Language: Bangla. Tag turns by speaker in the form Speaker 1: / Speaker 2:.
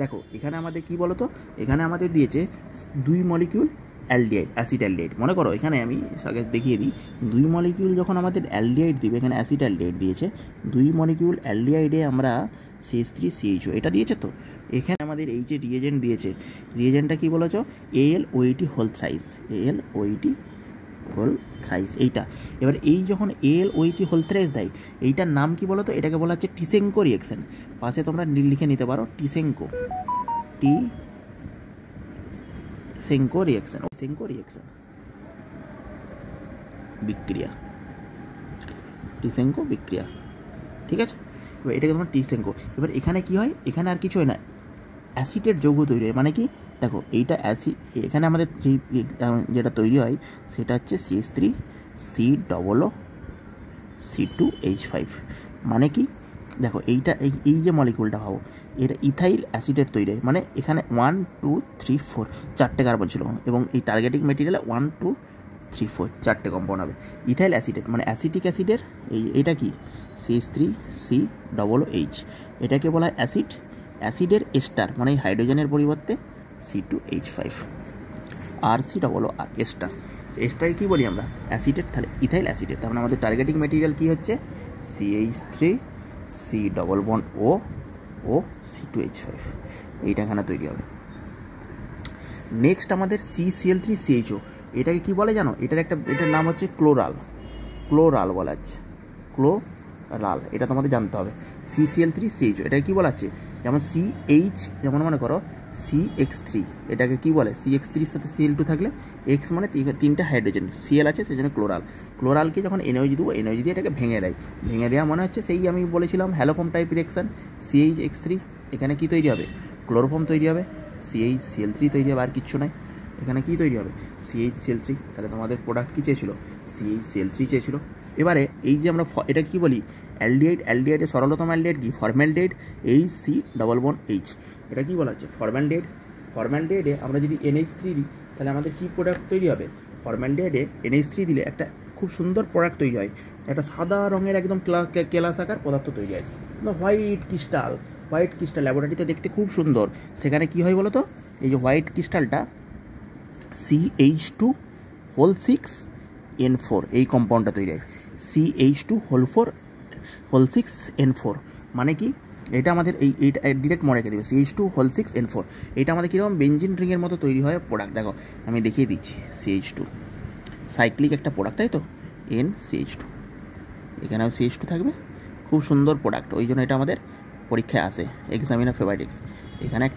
Speaker 1: দেখো এখানে আমাদের কি বলতো, এখানে আমাদের দিয়েছে 2 মলিকিউল অ্যালডিহাইড, অ্যাসিড অ্যালডিহাইড। মনে করো এখানে আমি আগে দেখিয়ে দিই, 2 মলিকিউল যখন আমাদের অ্যালডিহাইড দিবে, এখানে অ্যাসিড অ্যালডিহাইড দিয়েছে, 2 মলিকিউল অ্যালডিহাইডে আমরা CH3CHO এটা দিয়েছে। তো এখানে আমাদের এই যে রিয়েজেন্ট দিয়েছে, রিয়েজেন্টটা কী বলেছো, AlOH whole thrice, AlOH whole thrice এইটা। এবার এই যখন AlOH হোল থ্রাইস দেয়, এইটার নাম কি বলো তো, এটাকে বলা হচ্ছে টিসেঙ্কো রিয়াকশান। পাশে তোমরা লিখে নিতে পারো টিসেঙ্কো, টিসেঙ্কো রিয়াকশান, টিসেঙ্কো রিয়াকশান বিক্রিয়া, টিসেঙ্কো বিক্রিয়া, ঠিক আছে। এবার এটাকে তোমার টিসেঙ্কো। এবার এখানে কি হয়, এখানে আর কিছু হয় না, অ্যাসিডের যৌগ তৈরি হয়। মানে কি, দেখো এইটা অ্যাসিড, এখানে আমাদের যেটা তৈরি হয় সেটা হচ্ছে CH3COO2H5। মানে কি, দেখো এইটা এই যে মলিকুলটা ভাবো, এটা ইথাইল অ্যাসিডের তৈরি হয়। মানে এখানে 1 2 3 4 4টে কার্বন ছিল, এবং এই টার্গেটিং মেটেরিয়ালে 1 2 3 4 4টে কম্পাউন্ড হবে ইথাইল অ্যাসিডের। মানে অ্যাসিটিক অ্যাসিডের এইটা কি CH3COOH, এটাকে বলা হয় অ্যাসিড। অ্যাসিডের এস্টার, মানে এই হাইড্রোজেনের পরিবর্তে C2H5, RCOOR এস্টার। এস্টার কি বলি আমরা, অ্যাসিডের, তাহলে ইথাইল অ্যাসিডের। তার মানে আমাদের টার্গেটিং মেটেরিয়াল কি হচ্ছে CH3COO ও C2H5, এইটা এখানে তৈরি হবে। নেক্সট আমাদের CCl3CHO, এটাকে কি বলে জানো, এটার নাম হচ্ছে ক্লোরাল, ক্লোরাল বলা হচ্ছে, ক্লোরাল, এটা তোমাদের জানতে হবে। CCl3CHO এটাকে কি বলা হচ্ছে, যেমন CH, যেমন মনে করো CX3, এটাকে কি বলে, CX3-র সাথে Cl2 থাকলে X মানে 3টে হাইড্রোজেন, Cl আছে, সেই জন্য ক্লোরাল। ক্লোরালকে যখন এনার্জি দেবো, এনার্জি দিয়ে এটাকে ভেঙে দেয়, ভেঙে দেওয়া মনে হচ্ছে সেই আমি বলেছিলাম হ্যালোফর্ম টাইপ রিঅ্যাকশন, CH3, এখানে কি তৈরি হবে, ক্লোরোফর্ম তৈরি হবে, CHCl3 তৈরি হবে, আর কিচ্ছু নাই। এখানে কি তৈরি হবে, CHCl3। তাহলে তোমাদের প্রোডাক্ট কী চেয়েছিল, CHCl3 চেয়েছিল। এবারে এই যে আমরা এটা কি বলি, অ্যালডিহাইড, অ্যালডিহাইডের সরলতম অ্যালডিহাইড কি, ফর্মালডিহাইড, HC+H। এটা কি বলা হচ্ছে, ফর্মালডিহাইড। ফর্মালডিহাইডে আমরা যদি NH3 দিই, তাহলে আমাদের কী প্রোডাক্ট তৈরি হবে, ফর্মালডিহাইডে NH3 দিলে একটা খুব সুন্দর প্রোডাক্ট তৈরি হয়, একটা সাদা রঙের একদম কেলাস আকার পদার্থ তৈরি হয়, হোয়াইট ক্রিস্টাল, হোয়াইট ক্রিস্টাল ল্যাবরেটরিতে দেখতে খুব সুন্দর। সেখানে কি হয় বলো তো, এই যে হোয়াইট ক্রিস্টালটা CH2 6N4 এই কম্পাউন্ডটা তৈরি হয়, CH2 6N4। মানে কি, এটা আমাদের এইটা ডিরেক্ট মনে রেখে দেবে, CH2 6N4। এটা আমাদের কীরকম বেঞ্জিন রিংয়ের মতো তৈরি হয় প্রোডাক্ট। দেখো আমি দেখিয়ে দিচ্ছি, CH2 সাইক্লিক একটা প্রোডাক্ট, তাই তো, NCH2, এখানেও CH2 থাকবে, খুব সুন্দর প্রোডাক্ট। ওই জন্য এটা আমাদের পরীক্ষায় আসে, এক্সামিনার ফেভারিট। এখানে একটা